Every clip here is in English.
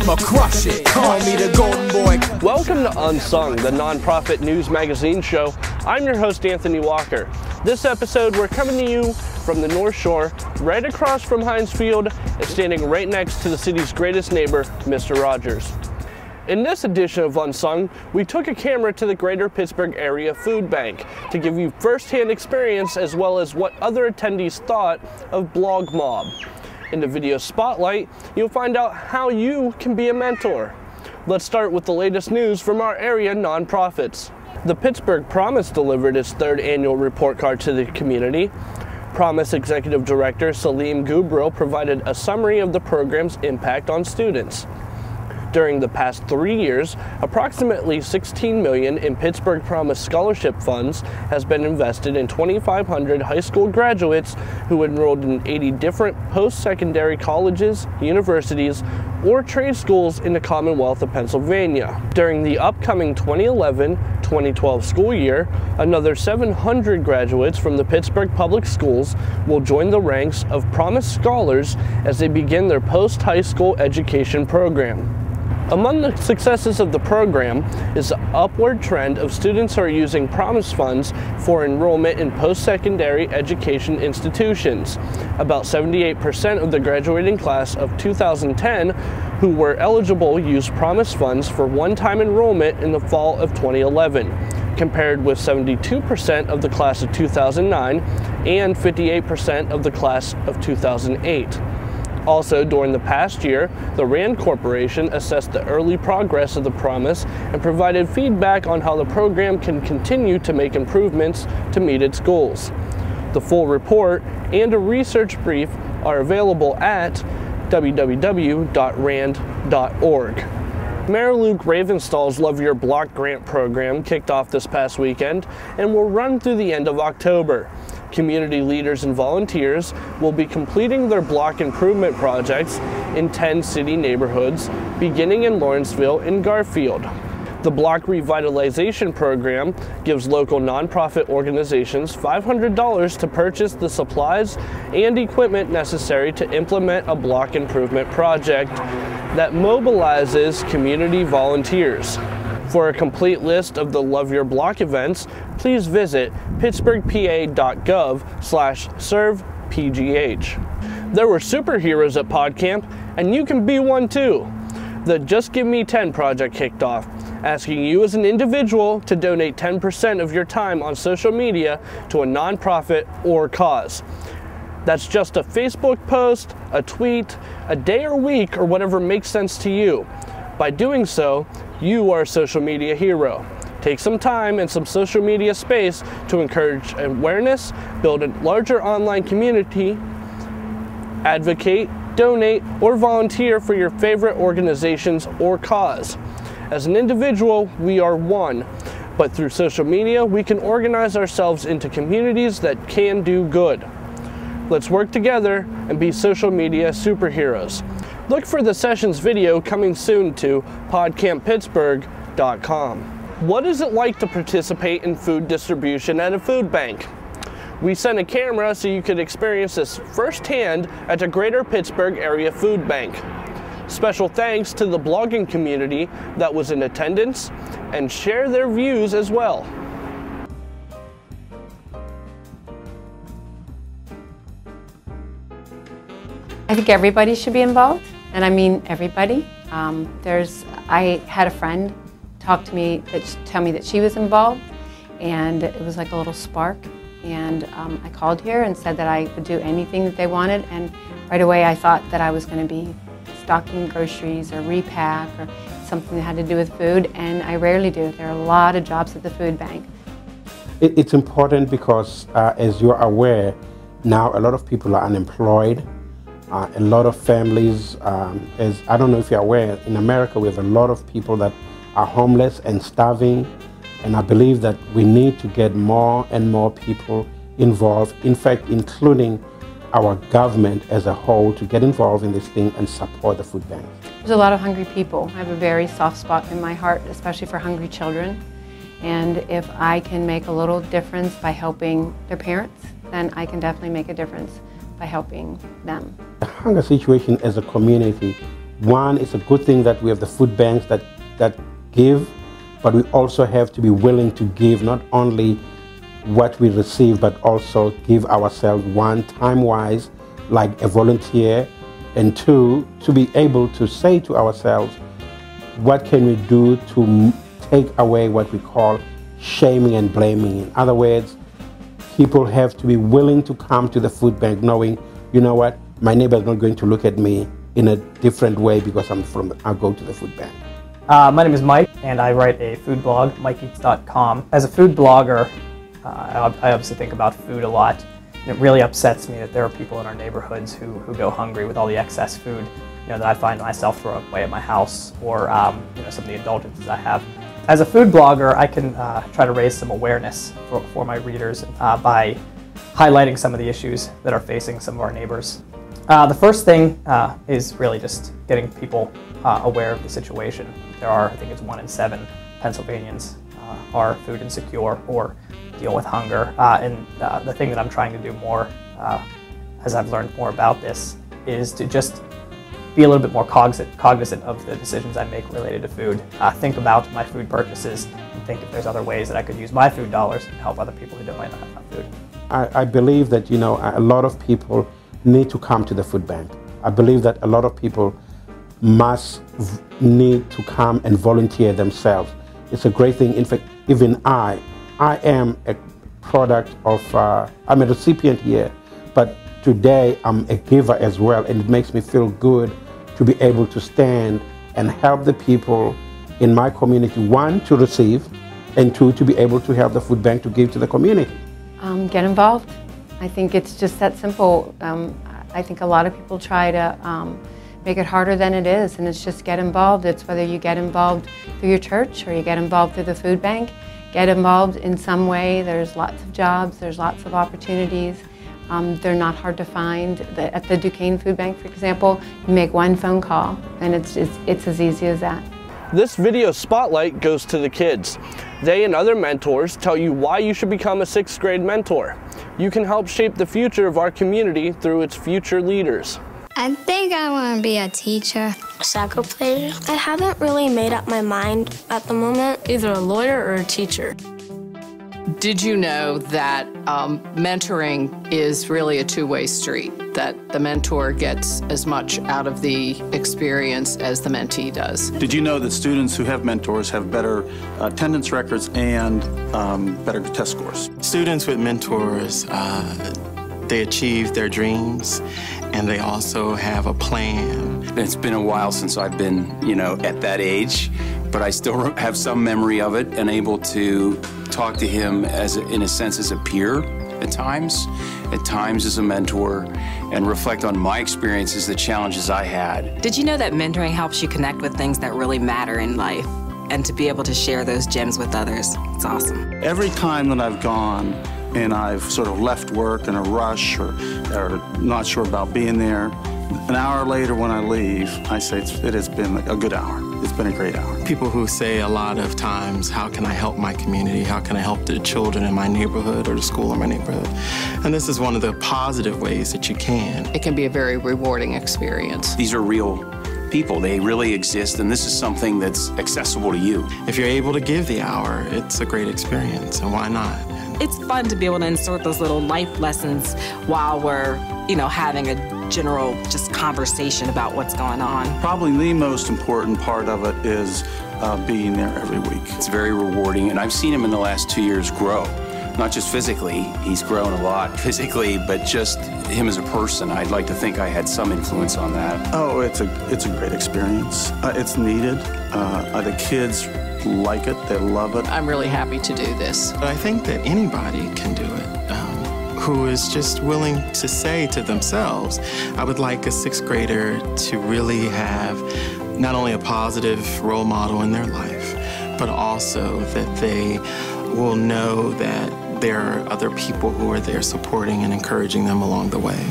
I'ma crush it. Call me the golden boy. Welcome to Unsung, the nonprofit news magazine show. I'm your host, Anthony Walker. This episode, we're coming to you from the North Shore, right across from Heinz Field, and standing right next to the city's greatest neighbor, Mr. Rogers. In this edition of Unsung, we took a camera to the Greater Pittsburgh Area Food Bank to give you first-hand experience as well as what other attendees thought of BlogMob. In the video spotlight, you'll find out how you can be a mentor. Let's start with the latest news from our area nonprofits. The Pittsburgh Promise delivered its third annual report card to the community. Promise Executive Director Salim Gubril provided a summary of the program's impact on students. During the past 3 years, approximately $16 million in Pittsburgh Promise scholarship funds has been invested in 2,500 high school graduates who enrolled in 80 different post-secondary colleges, universities, or trade schools in the Commonwealth of Pennsylvania. During the upcoming 2011-2012 school year, another 700 graduates from the Pittsburgh Public Schools will join the ranks of Promise Scholars as they begin their post-high school education program. Among the successes of the program is the upward trend of students who are using Promise funds for enrollment in post-secondary education institutions. About 78% of the graduating class of 2010 who were eligible used Promise funds for one-time enrollment in the fall of 2011, compared with 72% of the class of 2009 and 58% of the class of 2008. Also, during the past year, the RAND Corporation assessed the early progress of the Promise and provided feedback on how the program can continue to make improvements to meet its goals. The full report and a research brief are available at www.rand.org. Mayor Luke Ravenstall's Love Your Block grant program kicked off this past weekend and will run through the end of October. Community leaders and volunteers will be completing their block improvement projects in 10 city neighborhoods, beginning in Lawrenceville and Garfield. The Block Revitalization Program gives local nonprofit organizations $500 to purchase the supplies and equipment necessary to implement a block improvement project that mobilizes community volunteers. For a complete list of the Love Your Block events, please visit pittsburghpa.gov/servepgh. There were superheroes at PodCamp, and you can be one too. The Just Give Me 10 project kicked off, asking you as an individual to donate 10% of your time on social media to a nonprofit or cause. That's just a Facebook post, a tweet, a day or week, or whatever makes sense to you. By doing so, you are a social media hero. Take some time and some social media space to encourage awareness, build a larger online community, advocate, donate, or volunteer for your favorite organizations or cause. As an individual, we are one, but through social media, we can organize ourselves into communities that can do good. Let's work together and be social media superheroes. Look for the session's video coming soon to podcamppittsburgh.com. What is it like to participate in food distribution at a food bank? We sent a camera so you could experience this firsthand at the Greater Pittsburgh Area Food Bank. Special thanks to the blogging community that was in attendance and share their views as well. I think everybody should be involved, and I mean everybody. I had a friend tell me that she was involved, and it was like a little spark. And I called here and said that I would do anything that they wanted, and right away I thought that I was going to be stocking groceries or repack or something that had to do with food, and I rarely do. There are a lot of jobs at the food bank. It's important because, as you're aware, now a lot of people are unemployed. A lot of families, as I don't know if you're aware, in America we have a lot of people that are homeless and starving, and I believe that we need to get more and more people involved, in fact including our government as a whole, to get involved in this thing and support the food bank. There's a lot of hungry people. I have a very soft spot in my heart, especially for hungry children, and if I can make a little difference by helping their parents, then I can definitely make a difference by helping them. The hunger situation as a community one, it's a good thing that we have the food banks that give, but we also have to be willing to give not only what we receive, but also give ourselves, one, time-wise, like a volunteer, and two, to be able to say to ourselves, what can we do to take away what we call shaming and blaming? In other words, people have to be willing to come to the food bank knowing, you know what, my neighbor is not going to look at me in a different way because I go to the food bank. My name is Mike, and I write a food blog, MikeEats.com. As a food blogger, I obviously think about food a lot. It really upsets me that there are people in our neighborhoods who go hungry with all the excess food, that I find myself throwing away at my house, or some of the indulgences I have. As a food blogger, I can try to raise some awareness for my readers by highlighting some of the issues that are facing some of our neighbors. The first thing is really just getting people aware of the situation. There are, I think it's 1 in 7 Pennsylvanians are food insecure or deal with hunger. And the thing that I'm trying to do more, as I've learned more about this, is to just be a little bit more cognizant of the decisions I make related to food. Think about my food purchases and think if there's other ways that I could use my food dollars to help other people who might not have enough food. I believe that, a lot of people need to come to the food bank. I believe that a lot of people must need to come and volunteer themselves. It's a great thing. In fact, even I am a product of, I'm a recipient here, but today I'm a giver as well, and it makes me feel good to be able to stand and help the people in my community, one, to receive, and two, to be able to help the food bank to give to the community. Get involved. I think it's just that simple. I think a lot of people try to make it harder than it is, and it's just get involved. It's whether you get involved through your church or you get involved through the food bank. Get involved in some way. There's lots of jobs, there's lots of opportunities. They're not hard to find. At the Duquesne Food Bank, for example, you make one phone call, and it's as easy as that. This video spotlight goes to the kids. They and other mentors tell you why you should become a 6th grade mentor. You can help shape the future of our community through its future leaders. I think I want to be a teacher. A soccer player. I haven't really made up my mind at the moment. Either a lawyer or a teacher. Did you know that mentoring is really a two-way street? That the mentor gets as much out of the experience as the mentee does? Did you know that students who have mentors have better attendance records and better test scores? Students with mentors, they achieve their dreams, and they also have a plan. It's been a while since I've been, at that age, but I still have some memory of it and able to talk to him in a sense as a peer at times as a mentor, and reflect on my experiences, the challenges I had. Did you know that mentoring helps you connect with things that really matter in life, and to be able to share those gems with others? It's awesome. Every time that I've gone and I've sort of left work in a rush or not sure about being there, an hour later when I leave, I say it has been a good hour. It's been a great hour. People who say a lot of times, how can I help my community? How can I help the children in my neighborhood or the school in my neighborhood? And this is one of the positive ways that you can. It can be a very rewarding experience. These are real people. They really exist, and this is something that's accessible to you. If you're able to give the hour, it's a great experience, and why not? It's fun to be able to insert those little life lessons while we're, having a general just conversation about what's going on. Probably the most important part of it is being there every week. It's very rewarding, and I've seen him in the last 2 years grow. Not just physically, he's grown a lot physically, but just him as a person. I'd like to think I had some influence on that. Oh, it's a great experience. It's needed. The kids like it, they love it. I'm really happy to do this. I think that anybody can do it who is just willing to say to themselves, I would like a 6th grader to really have not only a positive role model in their life, but also that they will know that there are other people who are there supporting and encouraging them along the way.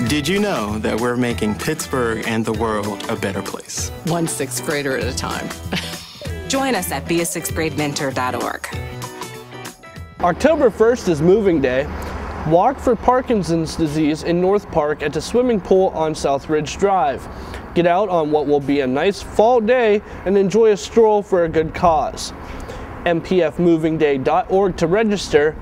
Did you know that we're making Pittsburgh and the world a better place? One 6th grader at a time. Join us at beasixthgradementor.org. October 1st is moving day. Walk for Parkinson's disease in North Park at the swimming pool on South Ridge Drive. Get out on what will be a nice fall day and enjoy a stroll for a good cause. mpfmovingday.org to register,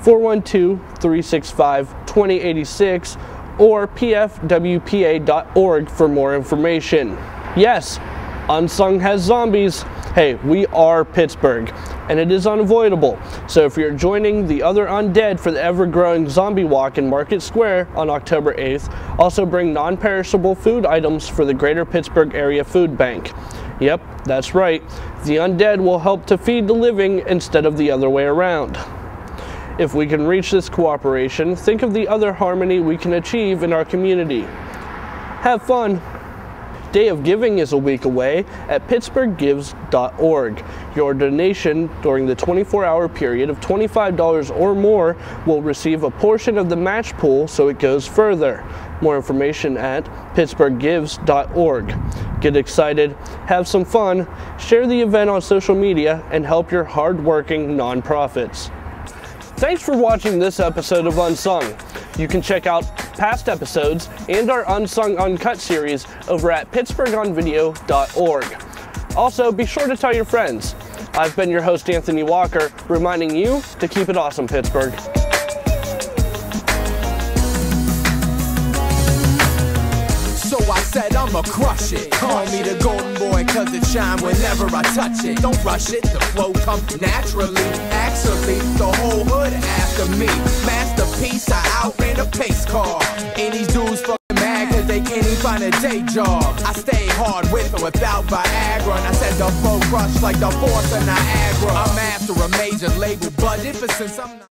412-365-2086, or pfwpa.org for more information. Yes, Unsung has zombies. Hey, we are Pittsburgh, and it is unavoidable. So if you're joining the other undead for the ever-growing zombie walk in Market Square on October 8th, also bring non-perishable food items for the Greater Pittsburgh Area Food Bank. Yep, that's right. The undead will help to feed the living instead of the other way around. If we can reach this cooperation, think of the other harmony we can achieve in our community. Have fun! Day of Giving is a week away at pittsburghgives.org. Your donation during the 24-hour period of $25 or more will receive a portion of the match pool so it goes further. More information at pittsburghgives.org. Get excited, have some fun, share the event on social media, and help your hard-working nonprofits. Thanks for watching this episode of Unsung. You can check out past episodes and our Unsung Uncut series over at pittsburghonvideo.org. Also, be sure to tell your friends. I've been your host, Anthony Walker, reminding you to keep it awesome, Pittsburgh. So I said I'ma crush it. Call me the golden boy cause it shine whenever I touch it. Don't rush it, the flow comes naturally. Actually, the whole hood after me. Masterpiece, I outran a pace car. And these dudes fucking mad cause they can't even find a day job. I stay hard with or without Viagra. And I said the flow crush like the force of Niagara. I'm after a major label budget, but since I'm not